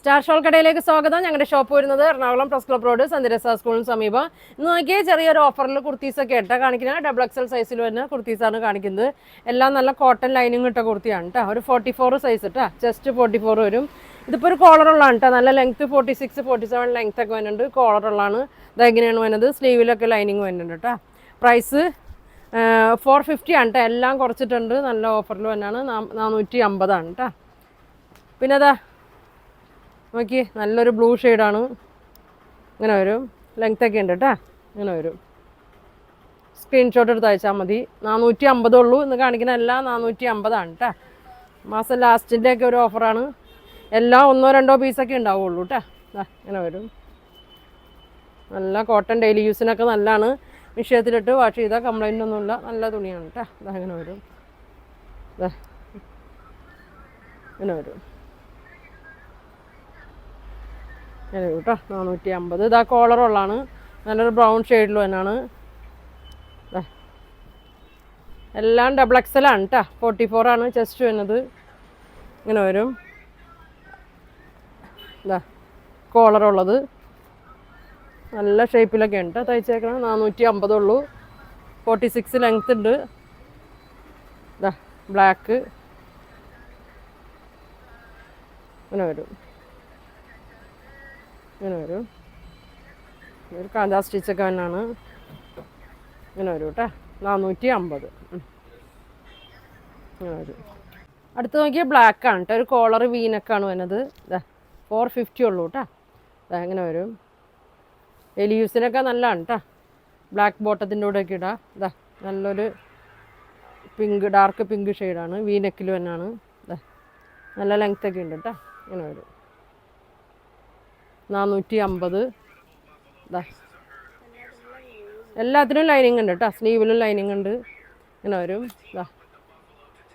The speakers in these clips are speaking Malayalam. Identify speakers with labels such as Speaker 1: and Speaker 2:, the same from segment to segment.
Speaker 1: സ്റ്റാർ ഷോൾ കടയിലേക്ക് സ്വാഗതം. ഞങ്ങളുടെ ഷോപ്പ് വരുന്നത് എറണാകുളം പ്രസ് ക്ലബ് റോഡ് സന്ദരസ സ്കൂളിന് സമീപം. ഇന്ന് നോക്കിയാൽ ചെറിയൊരു ഓഫറിൽ കുർത്തീസൊക്കെ ഇട്ടാ കാണിക്കുന്നത്. ഡബിൾ എക്സൽ സൈസിൽ വരുന്ന കുർത്തീസാണ് കാണിക്കുന്നത്. എല്ലാം നല്ല കോട്ടൺ ലൈനിങ് ഇട്ട കുർത്തിയാണ് കേട്ടോ. ഒരു 44 സൈസ് കേട്ടോ, ചെസ്റ്റ് 44 വരും. ഇതിപ്പോൾ ഒരു കോളറുള്ളതാണ് കേട്ടോ. നല്ല ലെങ്ത്ത് 46, 47 ലെങ്ത് ഒക്കെ വരുന്നുണ്ട്. കോളറുള്ളതാണ്. ഇതെങ്ങനെയാണ് വരുന്നത്, സ്ലീവിലൊക്കെ ലൈനിങ് വരുന്നുണ്ട് കേട്ടോ. പ്രൈസ് 450 ആണ് കേട്ടോ. എല്ലാം കുറച്ചിട്ടുണ്ട്. നല്ല ഓഫറിൽ തന്നെയാണ്. 450 കേട്ടോ. പിന്നെ അതാ നോക്കി, നല്ലൊരു ബ്ലൂ ഷെയ്ഡാണ്. ഇങ്ങനെ വരും, ലെങ്ത്തൊക്കെ ഉണ്ട് കേട്ടോ. ഇങ്ങനെ വരും. സ്ക്രീൻഷോട്ട് എടുത്ത് അയച്ചാൽ മതി. 450 ഉള്ളൂ. ഇന്ന് കാണിക്കുന്ന എല്ലാം 450 കേട്ടോ. മാസം ലാസ്റ്റിൻ്റെയൊക്കെ ഒരു ഓഫറാണ്. എല്ലാം 1-2 പീസൊക്കെ ഉണ്ടാവുള്ളൂ കേട്ടോ. ഇങ്ങനെ വരും. നല്ല കോട്ടൺ ഡെയിലി യൂസിനൊക്കെ നല്ലതാണ്. മിഷ്യത്തിലിട്ട് വാഷ് ചെയ്താൽ കംപ്ലൈൻ്റ് ഒന്നുമില്ല. നല്ല തുണിയാണ് കേട്ടോ. ഇങ്ങനെ വരും. ഇങ്ങനെ വരും. ഇങ്ങനെ കേട്ടോ. 450. ഇതാ കോളറുള്ളതാണ്. നല്ലൊരു ബ്രൗൺ ഷെയ്ഡിൽ തന്നെയാണ്. എല്ലാം ഡബിൾ എക്സലാണ് കേട്ടോ. 44 ആണ് ചെസ്റ്റ് വരുന്നത്. ഇങ്ങനെ വരും. ഇതാ കോളറുള്ളത് നല്ല ഷേപ്പിലൊക്കെ ഉണ്ട് കേട്ടോ. തയ്ച്ചേക്കണം. 450 ഉള്ളൂ. 46 ലെങ്ത് ഉണ്ട്. ഇതാ ബ്ലാക്ക് ഇങ്ങനെ വരും. ഇങ്ങനെ വരും. ഒരു കാന്താ സ്റ്റിച്ചൊക്കെ തന്നെയാണ്. ഇങ്ങനെ വരും കേട്ടോ. 450 ഇങ്ങനെ വരും. അടുത്ത് നോക്കിയാൽ ബ്ലാക്കാണ് കേട്ടോ. ഒരു കോളർ വീനക്കാണ് വരുന്നത്. ഇതാ 450 ഉള്ളൂ കേട്ടോ. ഇങ്ങനെ വരും. ഡെയിലി യൂസിനൊക്കെ നല്ലതാണ് കേട്ടോ. ബ്ലാക്ക് ബോട്ടത്തിൻ്റെ കൂടെയൊക്കെ ഇടാം. ഇതാ നല്ലൊരു പിങ്ക്, ഡാർക്ക് പിങ്ക് ഷെയ്ഡാണ്. വീനെക്കിൽ തന്നെയാണ്. ഇതാ നല്ല ലെങ്ത്തൊക്കെ ഉണ്ട് കേട്ടോ. ഇങ്ങനെ വരും. 450. ഇതാ എല്ലാത്തിനും ലൈനിങ് ഉണ്ട് കേട്ടോ. സ്ലീവിലും ലൈനിങ് ഉണ്ട്. ഇങ്ങനെ വരും. ഇതാ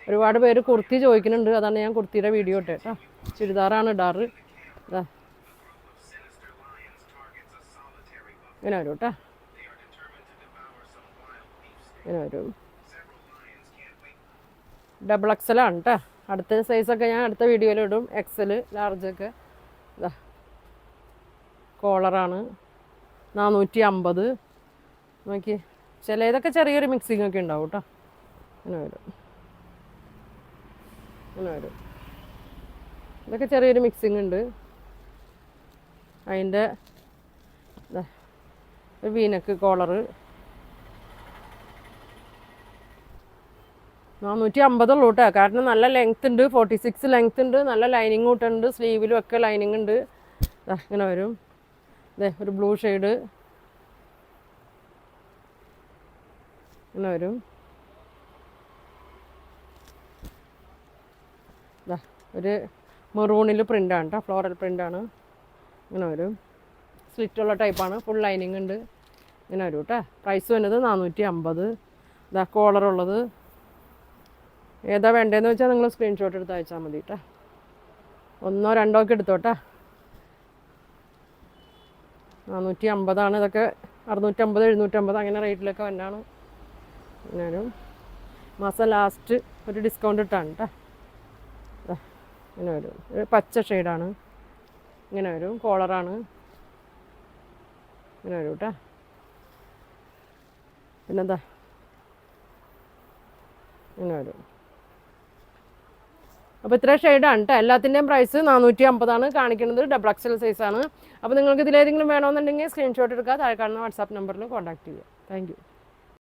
Speaker 1: ഒരുപാട് പേര് കുർത്തി ചോദിക്കുന്നുണ്ട്. അതാണ് ഞാൻ കുർത്തിയുടെ വീഡിയോ ഇട്ടേ കേട്ടോ. ചുരിദാറാണ് ഇടാറ്. ഇതാ ഇങ്ങനെ വരും കേട്ടോ. ഇങ്ങനെ വരും. ഡബിൾ എക്സലാണ് കേട്ടോ. അടുത്ത സൈസൊക്കെ ഞാൻ അടുത്ത വീഡിയോയിൽ ഇടും. എക്സൽ, ലാർജൊക്കെ. ഇതാ കോളറാണ്. 450. നോക്കി, ചിലതൊക്കെ ചെറിയൊരു മിക്സിങ് ഒക്കെ ഉണ്ടാവും കേട്ടോ. ഇങ്ങനെ വരും. ഇങ്ങനെ വരും. ഇതൊക്കെ ചെറിയൊരു മിക്സിങ് ഉണ്ട്. അതിൻ്റെ വീനക്ക് കോളറ് 450 ഉള്ളൂ കേട്ടോ. കാരണം നല്ല ലെങ്ത് ഉണ്ട്. 46 ലെങ്ത് ഉണ്ട്. നല്ല ലൈനിങ് കൂട്ടുണ്ട്. സ്ലീവിലും ഒക്കെ ലൈനിങ് ഉണ്ട്. ഇങ്ങനെ വരും. അതെ ഒരു ബ്ലൂ ഷെയ്ഡ് ഇങ്ങനെ വരും. ഒരു മെറൂണിൽ പ്രിൻ്റാണ് കേട്ടോ. ഫ്ലോറൽ പ്രിൻ്റാണ്. ഇങ്ങനെ വരും. സ്ലിറ്റുള്ള ടൈപ്പാണ്. ഫുൾ ലൈനിങ് ഉണ്ട്. ഇങ്ങനെ വരും കേട്ടോ. പ്രൈസ് വരുന്നത് 450. ഇതാ കോളറുള്ളത്. ഏതാ വേണ്ടതെന്ന് വെച്ചാൽ നിങ്ങൾ സ്ക്രീൻഷോട്ട് എടുത്ത് അയച്ചാൽ മതി കേട്ടോ. 1-2 ഒക്കെ എടുത്തോട്ടെ. 450 ഇതൊക്കെ. 650, 750 അങ്ങനെ റേറ്റിലൊക്കെ വന്നാണ്. ഇങ്ങനെ മാസം ലാസ്റ്റ് ഒരു ഡിസ്കൗണ്ട് ഇട്ടാണ് കേട്ടോ. ഇങ്ങനെ വരും. ഒരു പച്ച ഷെയ്ഡാണ്. ഇങ്ങനെ വരും. കോളറാണ്. ഇങ്ങനെ വരും കേട്ടോ. പിന്നെന്താ ഇങ്ങനെ വരും. അപ്പോൾ ഇത്ര ഷെയ്ഡാണ് കേട്ടോ. എല്ലാത്തിൻ്റെയും പ്രൈസ് 450 കാണിക്കുന്നത്. ഡബിൾ എക്സൽ സൈസാണ്. അപ്പോൾ നിങ്ങൾക്ക് ഇതിലേതെങ്കിലും വേണമെന്നുണ്ടെങ്കിൽ സ്ക്രീൻഷോട്ട് എടുക്കുക. താഴെ കാണുന്ന വാട്സാപ്പ് നമ്പറിൽ കോൺടാക്ട് ചെയ്യുക. Thank you.